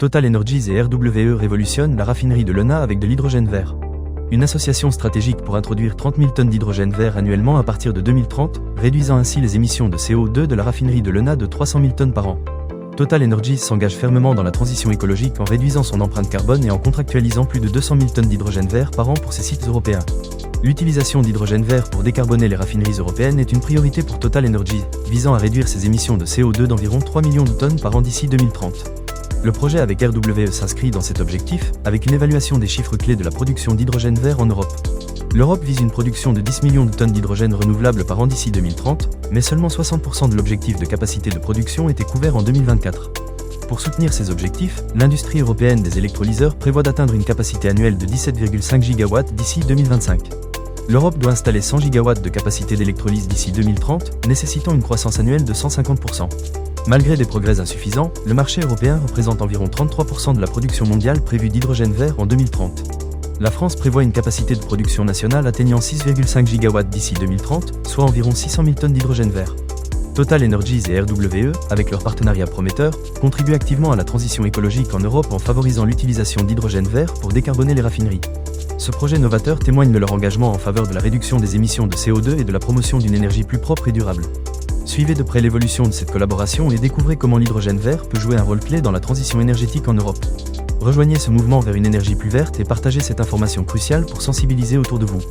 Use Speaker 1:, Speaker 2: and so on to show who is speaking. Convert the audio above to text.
Speaker 1: Total Energies et RWE révolutionnent la raffinerie de Leuna avec de l'hydrogène vert. Une association stratégique pour introduire 30 000 tonnes d'hydrogène vert annuellement à partir de 2030, réduisant ainsi les émissions de CO2 de la raffinerie de Leuna de 300 000 tonnes par an. Total Energies s'engage fermement dans la transition écologique en réduisant son empreinte carbone et en contractualisant plus de 200 000 tonnes d'hydrogène vert par an pour ses sites européens. L'utilisation d'hydrogène vert pour décarboner les raffineries européennes est une priorité pour Total Energies, visant à réduire ses émissions de CO2 d'environ 3 millions de tonnes par an d'ici 2030. Le projet avec RWE s'inscrit dans cet objectif, avec une évaluation des chiffres clés de la production d'hydrogène vert en Europe. L'Europe vise une production de 10 millions de tonnes d'hydrogène renouvelable par an d'ici 2030, mais seulement 60% de l'objectif de capacité de production était couvert en 2024. Pour soutenir ces objectifs, l'industrie européenne des électrolyseurs prévoit d'atteindre une capacité annuelle de 17,5 gigawatts d'ici 2025. L'Europe doit installer 100 gigawatts de capacité d'électrolyse d'ici 2030, nécessitant une croissance annuelle de 150%. Malgré des progrès insuffisants, le marché européen représente environ 33% de la production mondiale prévue d'hydrogène vert en 2030. La France prévoit une capacité de production nationale atteignant 6,5 gigawatts d'ici 2030, soit environ 600 000 tonnes d'hydrogène vert. Total Energies et RWE, avec leur partenariat prometteur, contribuent activement à la transition écologique en Europe en favorisant l'utilisation d'hydrogène vert pour décarboner les raffineries. Ce projet novateur témoigne de leur engagement en faveur de la réduction des émissions de CO2 et de la promotion d'une énergie plus propre et durable. Suivez de près l'évolution de cette collaboration et découvrez comment l'hydrogène vert peut jouer un rôle clé dans la transition énergétique en Europe. Rejoignez ce mouvement vers une énergie plus verte et partagez cette information cruciale pour sensibiliser autour de vous.